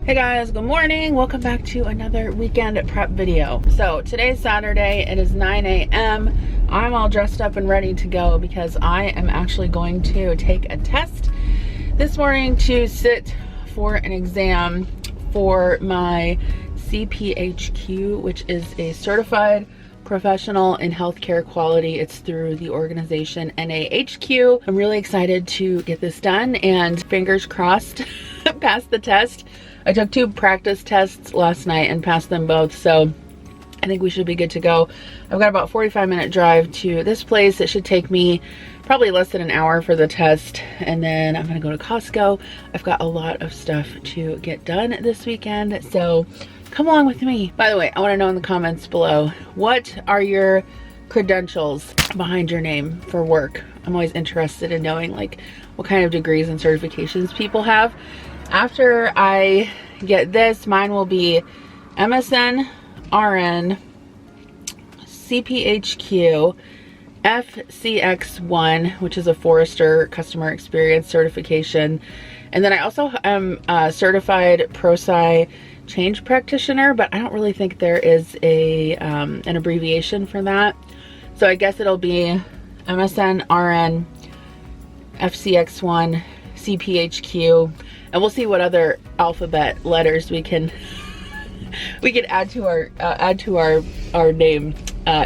Hey guys, good morning. Welcome back to another weekend prep video. So today's Saturday, it is 9 a.m. I'm all dressed up and ready to go because I am actually going to take a test this morning to sit for an exam for my CPHQ, which is a certified professional in healthcare quality. It's through the organization NAHQ. I'm really excited to get this done and fingers crossed pass the test. I took 2 practice tests last night and passed them both, so I think we should be good to go. I've got about a 45-minute drive to this place. It should take me probably less than an hour for the test, and then I'm gonna go to Costco. I've got a lot of stuff to get done this weekend, so come along with me. By the way, I want to know in the comments below, what are your credentials behind your name for work? I'm always interested in knowing like what kind of degrees and certifications people have. After I get this, mine will be MSN, RN, CPHQ, FCX1, which is a Forrester customer experience certification. And then I also am a certified ProSci change practitioner, but I don't really think there is a an abbreviation for that. So I guess it'll be MSN, RN, FCX1, CPHQ, and we'll see what other alphabet letters we can add to our name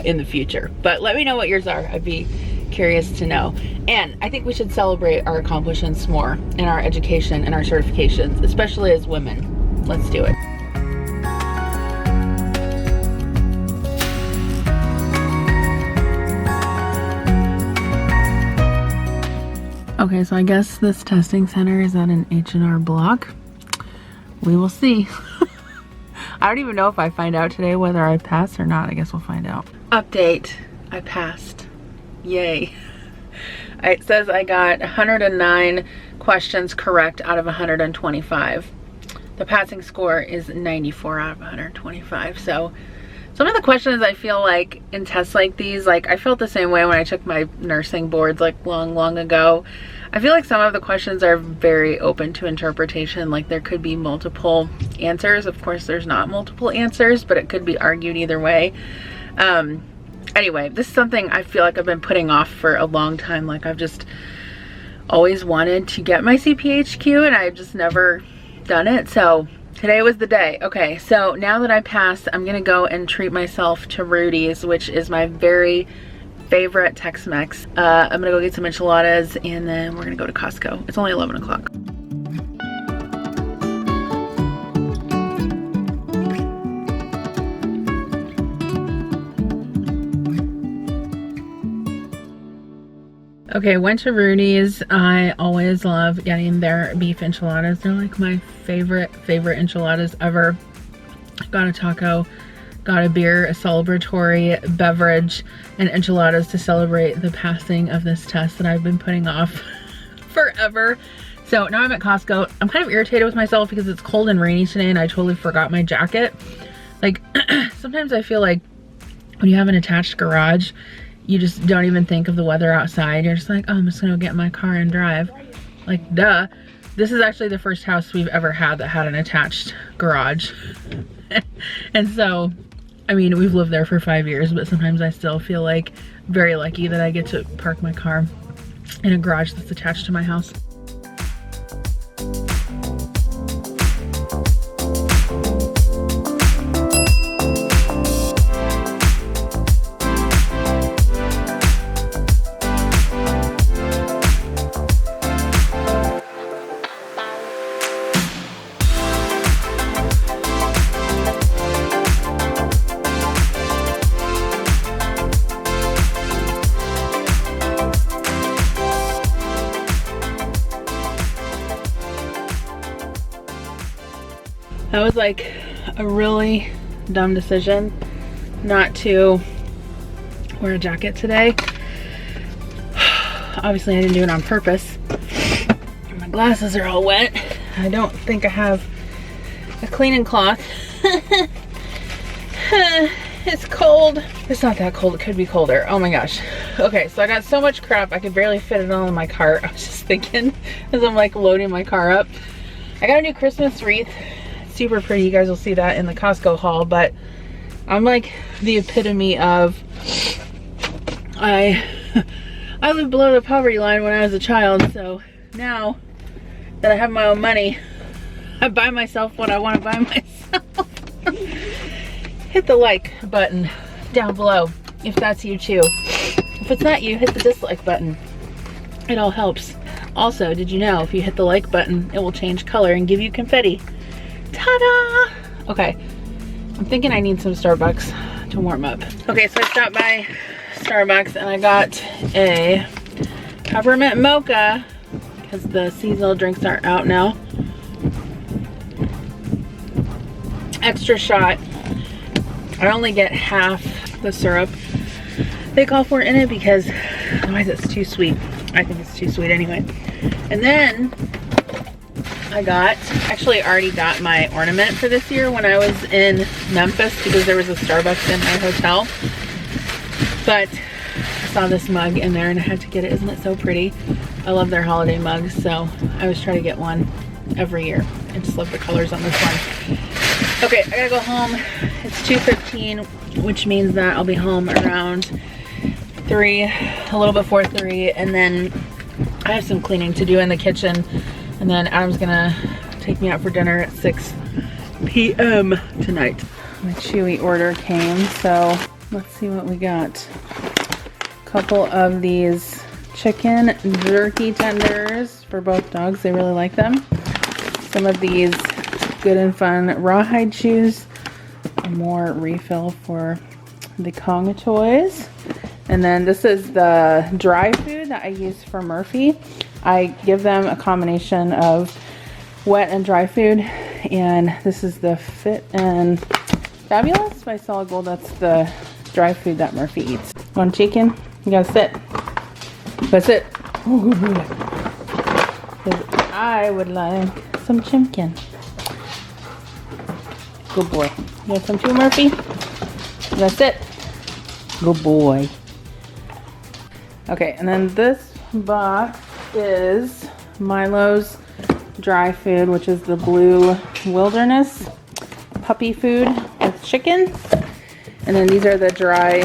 in the future. But let me know what yours are. I'd be curious to know. And I think we should celebrate our accomplishments more in our education and our certifications, especially as women. Let's do it. Okay, so I guess this testing center is at an H&R Block. We will see. I don't even know if I find out today whether I pass or not. I guess we'll find out. Update, I passed. Yay. It says I got 109 questions correct out of 125. The passing score is 94 out of 125. So some of the questions I feel like in tests like these, like I felt the same way when I took my nursing boards like long ago. I feel like some of the questions are very open to interpretation. Like there could be multiple answers. Of course, there's not multiple answers, but it could be argued either way. Anyway, this is something I feel like I've been putting off for a long time. Like I've just always wanted to get my CPHQ and I've just never done it. So today was the day. Okay, so now that I passed, I'm gonna go and treat myself to Rudy's, which is my very favorite Tex-Mex. I'm gonna go get some enchiladas and then we're gonna go to Costco. It's only 11 o'clock. Okay, went to Rudy's. I always love getting their beef enchiladas. They're like my favorite enchiladas ever. Got a taco, got a beer, a celebratory beverage, and enchiladas to celebrate the passing of this test that I've been putting off forever. So now I'm at Costco. I'm kind of irritated with myself because it's cold and rainy today and I totally forgot my jacket. Like sometimes I feel like when you have an attached garage, you just don't even think of the weather outside. You're just like, oh, I'm just gonna get in my car and drive. Like, duh. This is actually the first house we've ever had that had an attached garage. And so, I mean, we've lived there for 5 years, but sometimes I still feel like very lucky that I get to park my car in a garage that's attached to my house. That was like a really dumb decision not to wear a jacket today. Obviously I didn't do it on purpose. My glasses are all wet. I don't think I have a cleaning cloth. It's cold. It's not that cold, it could be colder. Oh my gosh. Okay, so I got so much crap I could barely fit it all in my cart. I was just thinking as I'm like loading my car up. I got a new Christmas wreath. It's super pretty. You guys will see that in the Costco haul, but I'm like the epitome of, I lived below the poverty line when I was a child, so now that I have my own money, I buy myself what I want to buy myself. Hit the like button down below if that's you too. If it's not you, hit the dislike button. It all helps. Also, did you know if you hit the like button, it will change color and give you confetti? Ta-da! Okay, I'm thinking I need some Starbucks to warm up. Okay, so I stopped by Starbucks and I got a peppermint mocha because the seasonal drinks aren't out now. Extra shot. I only get half the syrup they call for in it because otherwise it's too sweet. I think it's too sweet anyway. And then I actually already got my ornament for this year when I was in Memphis because there was a Starbucks in my hotel. But I saw this mug in there and I had to get it. Isn't it so pretty? I love their holiday mugs, so I always try to get one every year. I just love the colors on this one. Okay, I gotta go home. It's 2:15, which means that I'll be home around 3, a little before 3, and then I have some cleaning to do in the kitchen, and then Adam's gonna take me out for dinner at 6 p.m. tonight. My Chewy order came, so let's see what we got. A couple of these chicken jerky tenders for both dogs. They really like them. Some of these Good and Fun rawhide chews. More refill for the Kong toys. And then this is the dry food that I use for Murphy. I give them a combination of wet and dry food. And this is the Fit and Fabulous by Solid Gold. That's the dry food that Murphy eats. Want chicken? You gotta sit. That's it. Oh, good boy. Because I would like some chimkin. Good boy. You want some too, Murphy? That's it. Good boy. Okay, and then this box is Milo's dry food, which is the Blue Wilderness puppy food with chicken. And then these are the dry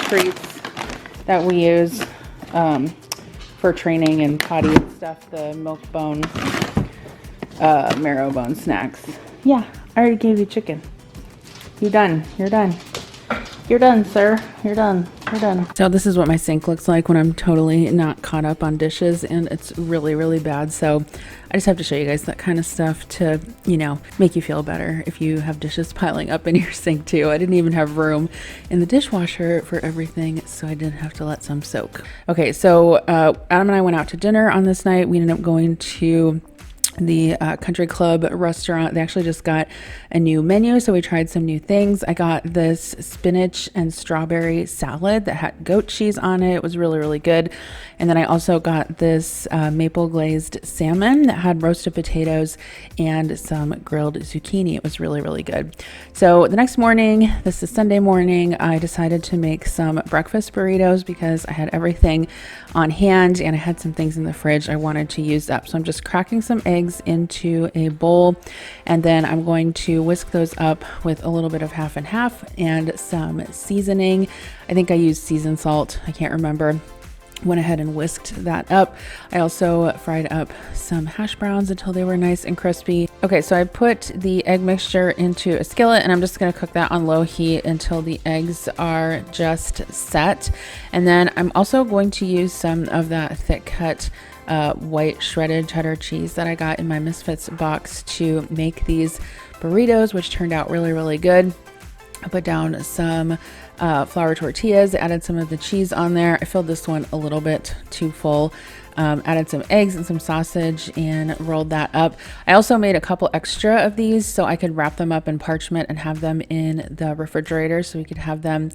treats that we use for training and potty and stuff, the milk bone, marrow bone snacks. Yeah, I already gave you chicken. You're done. You're done. You're done, sir. You're done. You're done. So this is what my sink looks like when I'm totally not caught up on dishes, and it's really, really bad. So I just have to show you guys that kind of stuff to, you know, make you feel better if you have dishes piling up in your sink too. I didn't even have room in the dishwasher for everything, so I didn't have to let some soak. Okay, so Adam and I went out to dinner on this night. We ended up going to the country club restaurant. They actually just got a new menu, so we tried some new things. I got this spinach and strawberry salad that had goat cheese on it. It was really, really good. And then I also got this maple glazed salmon that had roasted potatoes and some grilled zucchini. It was really, really good. So the next morning, this is Sunday morning, I decided to make some breakfast burritos because I had everything on hand and I had some things in the fridge I wanted to use up. So I'm just cracking some eggs into a bowl, and then I'm going to whisk those up with a little bit of half and half and some seasoning. I think I used seasoned salt. I can't remember. Went ahead and whisked that up. I also fried up some hash browns until they were nice and crispy. Okay, so I put the egg mixture into a skillet and I'm just gonna cook that on low heat until the eggs are just set. And then I'm also going to use some of that thick cut white shredded cheddar cheese that I got in my Misfits box to make these burritos, which turned out really, really good. I put down some flour tortillas, added some of the cheese on there. I filled this one a little bit too full. Added some eggs and some sausage and rolled that up. I also made a couple extra of these so I could wrap them up in parchment and have them in the refrigerator so we could have them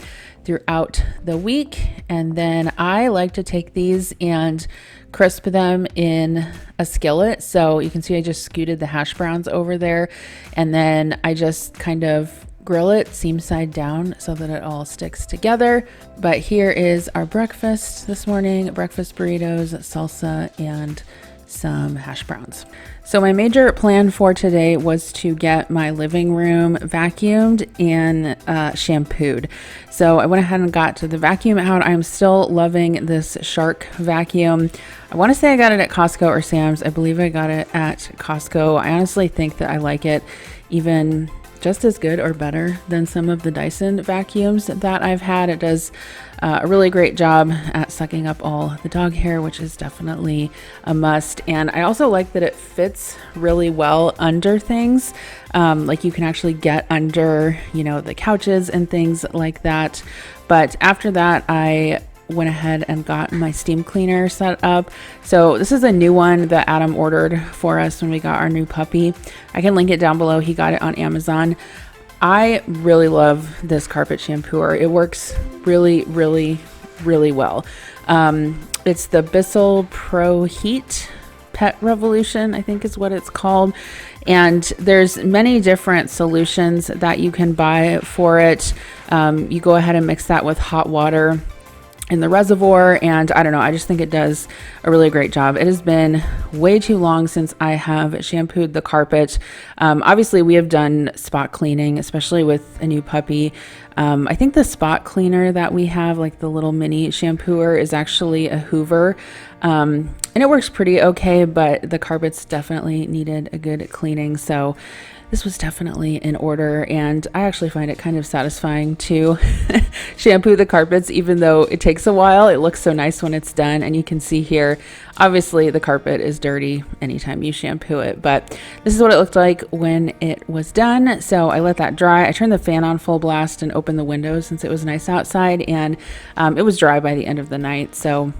throughout the week. And then I like to take these and crisp them in a skillet. So you can see I just scooted the hash browns over there, and then I just kind of grill it seam side down so that it all sticks together. But here is our breakfast this morning: breakfast burritos, salsa, and some hash browns. So my major plan for today was to get my living room vacuumed and shampooed. So I went ahead and got the vacuum out. I'm still loving this Shark vacuum. I want to say I got it at Costco or Sam's. I believe I got it at Costco. I honestly think that I like it even just as good or better than some of the Dyson vacuums that I've had. It does a really great job at sucking up all the dog hair, which is definitely a must. And I also like that it fits really well under things. Like you can actually get under, you know, the couches and things like that. But after that, I went ahead and got my steam cleaner set up. So this is a new one that Adam ordered for us when we got our new puppy. I can link it down below. He got it on Amazon. I really love this carpet shampooer. It works really, really, really well. It's the Bissell Pro Heat Pet Revolution, I think is what it's called. And there's many different solutions that you can buy for it. You go ahead and mix that with hot water in the reservoir, and I don't know, I just think it does a really great job. It has been way too long since I have shampooed the carpet. Obviously we have done spot cleaning, especially with a new puppy. I think the spot cleaner that we have, like the little mini shampooer, is actually a Hoover, and it works pretty okay, but the carpets definitely needed a good cleaning. So this was definitely in order, and I actually find it kind of satisfying to shampoo the carpets, even though it takes a while. It looks so nice when it's done, and you can see here, obviously the carpet is dirty anytime you shampoo it, but this is what it looked like when it was done. So I let that dry. I turned the fan on full blast and opened the windows since it was nice outside, and it was dry by the end of the night. So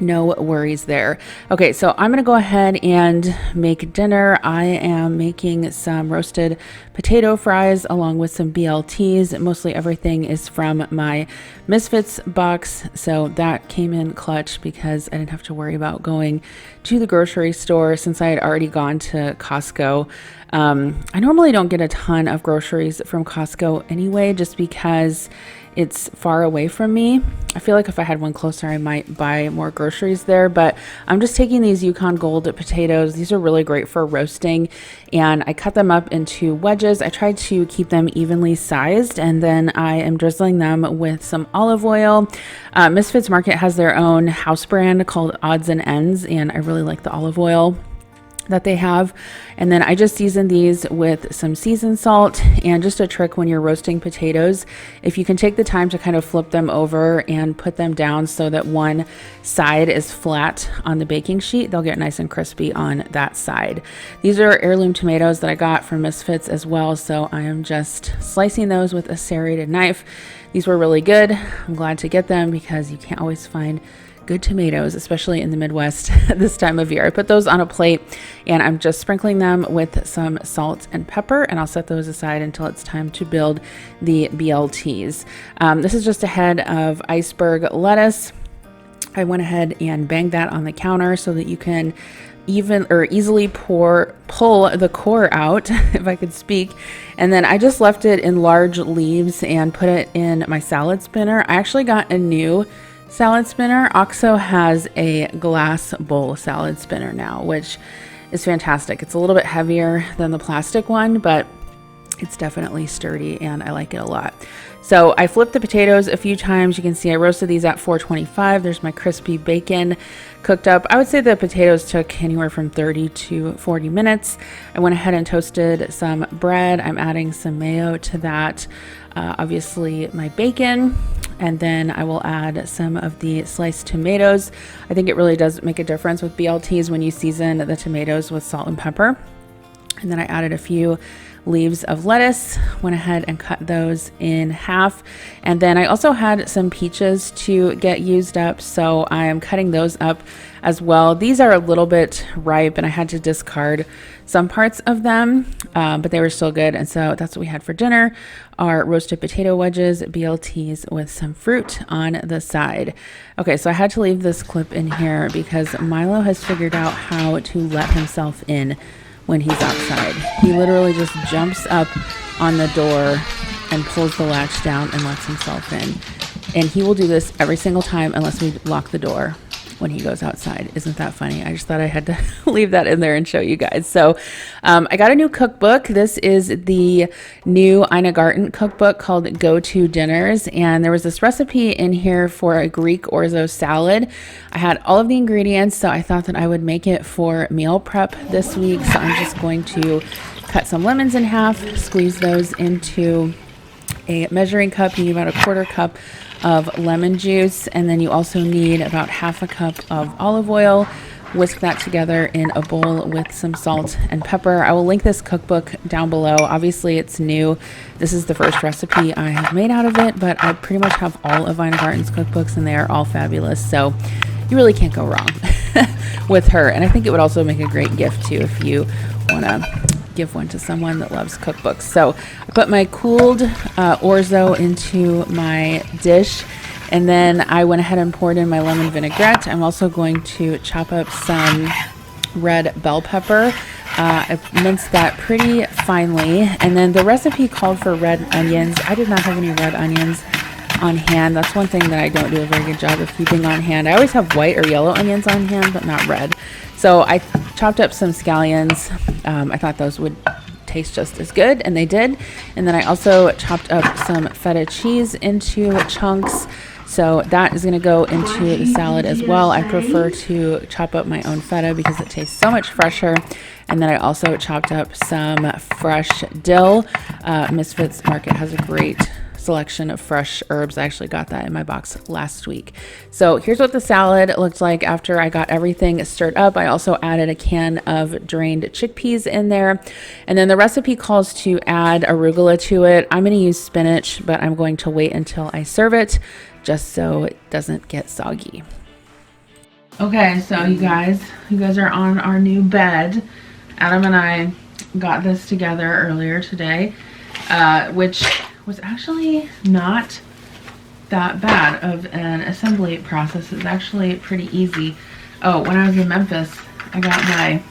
no worries there. Okay, so I'm gonna go ahead and make dinner. I am making some roasted potato fries along with some BLTs. Mostly everything is from my Misfits box, so that came in clutch because I didn't have to worry about going to the grocery store since I had already gone to Costco. I normally don't get a ton of groceries from Costco anyway, just because it's far away from me. I feel like if I had one closer, I might buy more groceries there, but I'm just taking these Yukon Gold potatoes. These are really great for roasting, and I cut them up into wedges. I tried to keep them evenly sized, and then I am drizzling them with some olive oil. Misfits Market has their own house brand called Odds and Ends, and I really like the olive oil that they have. And then I just season these with some seasoned salt. And just a trick when you're roasting potatoes, if you can take the time to kind of flip them over and put them down so that one side is flat on the baking sheet, they'll get nice and crispy on that side. These are heirloom tomatoes that I got from Misfits as well, so I am just slicing those with a serrated knife. These were really good. I'm glad to get them because you can't always find good tomatoes, especially in the Midwest this time of year. I put those on a plate, and I'm just sprinkling them with some salt and pepper, and I'll set those aside until it's time to build the BLTs. This is just a head of iceberg lettuce. I went ahead and banged that on the counter so that you can easily pull the core out, if I could speak. And then I just left it in large leaves and put it in my salad spinner. I actually got a new salad spinner. OXO has a glass bowl salad spinner now, which is fantastic. It's a little bit heavier than the plastic one, but it's definitely sturdy and I like it a lot. So I flipped the potatoes a few times. You can see I roasted these at 425. There's my crispy bacon cooked up. I would say the potatoes took anywhere from 30 to 40 minutes. I went ahead and toasted some bread. I'm adding some mayo to that. Obviously my bacon, and then I will add some of the sliced tomatoes. I think it really does make a difference with BLTs when you season the tomatoes with salt and pepper. And then I added a few leaves of lettuce, went ahead and cut those in half. And then I also had some peaches to get used up, so I am cutting those up as well. These are a little bit ripe and I had to discard some parts of them, but they were still good. And so that's what we had for dinner, our roasted potato wedges, BLTs with some fruit on the side. Okay, so I had to leave this clip in here because Milo has figured out how to let himself in when he's outside. He literally just jumps up on the door and pulls the latch down and lets himself in. And he will do this every single time unless we lock the door. when he goes outside. Isn't that funny? I just thought I had to leave that in there and show you guys. So I got a new cookbook. This is the new Ina Garten cookbook called Go To Dinners, and there was this recipe in here for a Greek orzo salad. I had all of the ingredients, so I thought that I would make it for meal prep this week. So I'm just going to cut some lemons in half, squeeze those into a measuring cup. You need about a 1/4 cup of lemon juice, and then you also need about 1/2 cup of olive oil. Whisk that together in a bowl with some salt and pepper. I will link this cookbook down below. Obviously it's new. This is the first recipe I have made out of it, but I pretty much have all of Ina Garten's cookbooks and they are all fabulous. So you really can't go wrong with her. And I think it would also make a great gift too if you want to give one to someone that loves cookbooks. So I put my cooled orzo into my dish, and then I went ahead and poured in my lemon vinaigrette. I'm also going to chop up some red bell pepper. I minced that pretty finely, and then the recipe called for red onions. I did not have any red onions on hand. That's one thing that I don't do a very good job of keeping on hand. I always have white or yellow onions on hand, but not red. So I chopped up some scallions. I thought those would taste just as good, and they did. And then I also chopped up some feta cheese into chunks. So that is going to go into the salad as well. I prefer to chop up my own feta because it tastes so much fresher. And then I also chopped up some fresh dill. Misfits Market has a great selection of fresh herbs. I actually got that in my box last week. So here's what the salad looked like after I got everything stirred up. I also added a can of drained chickpeas in there. And then the recipe calls to add arugula to it. I'm going to use spinach, but I'm going to wait until I serve it just so it doesn't get soggy. Okay, so you guys are on our new bed. Adam and I got this together earlier today, which was actually not that bad of an assembly process. It's actually pretty easy. Oh, when I was in Memphis, I got my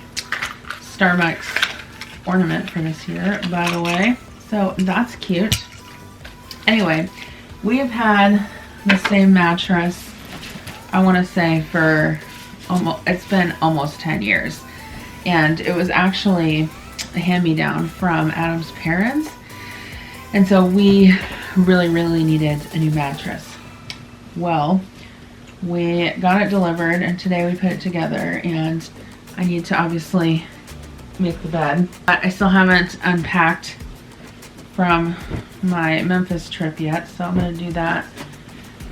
Starbucks ornament for this year, by the way. So that's cute. Anyway, we have had the same mattress, I want to say, for it's been almost 10 years. And it was actually a hand-me-down from Adam's parents. And so we really needed a new mattress. Well, we got it delivered and today we put it together, and I need to obviously make the bed. I still haven't unpacked from my Memphis trip yet, so I'm going to do that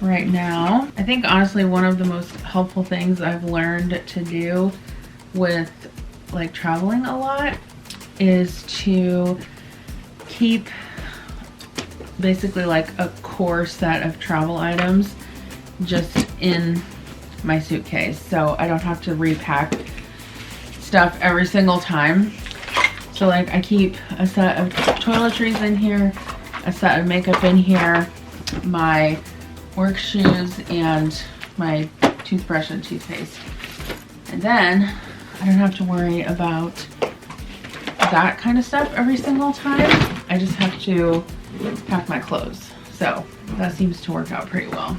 right now. I think honestly one of the most helpful things I've learned to do with like traveling a lot is to keep basically like a core set of travel items just in my suitcase, so I don't have to repack stuff every single time. So like I keep a set of toiletries in here, a set of makeup in here, my work shoes, and my toothbrush and toothpaste. And then I don't have to worry about that kind of stuff every single time. I just have to pack my clothes. So that seems to work out pretty well.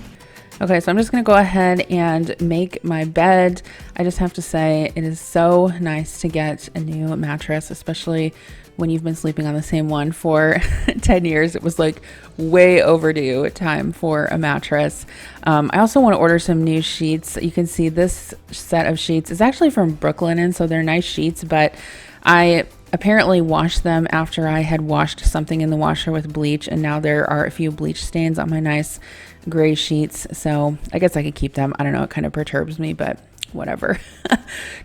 Okay, so I'm just gonna go ahead and make my bed. I just have to say it is so nice to get a new mattress, especially when you've been sleeping on the same one for 10 years. It was like way overdue time for a mattress. I also want to order some new sheets. You can see this set of sheets is actually from Brooklinen, so they're nice sheets, but I apparently washed them after I had washed something in the washer with bleach, and now there are a few bleach stains on my nice gray sheets, so I guess I could keep them. I don't know, it kind of perturbs me, but whatever.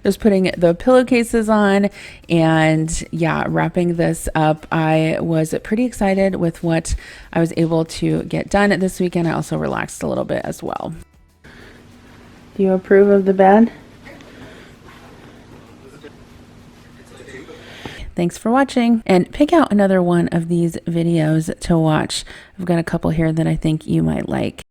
Just putting the pillowcases on and yeah, wrapping this up. I was pretty excited with what I was able to get done this weekend. I also relaxed a little bit as well. Do you approve of the bed? Thanks for watching, and pick out another one of these videos to watch. I've got a couple here that I think you might like.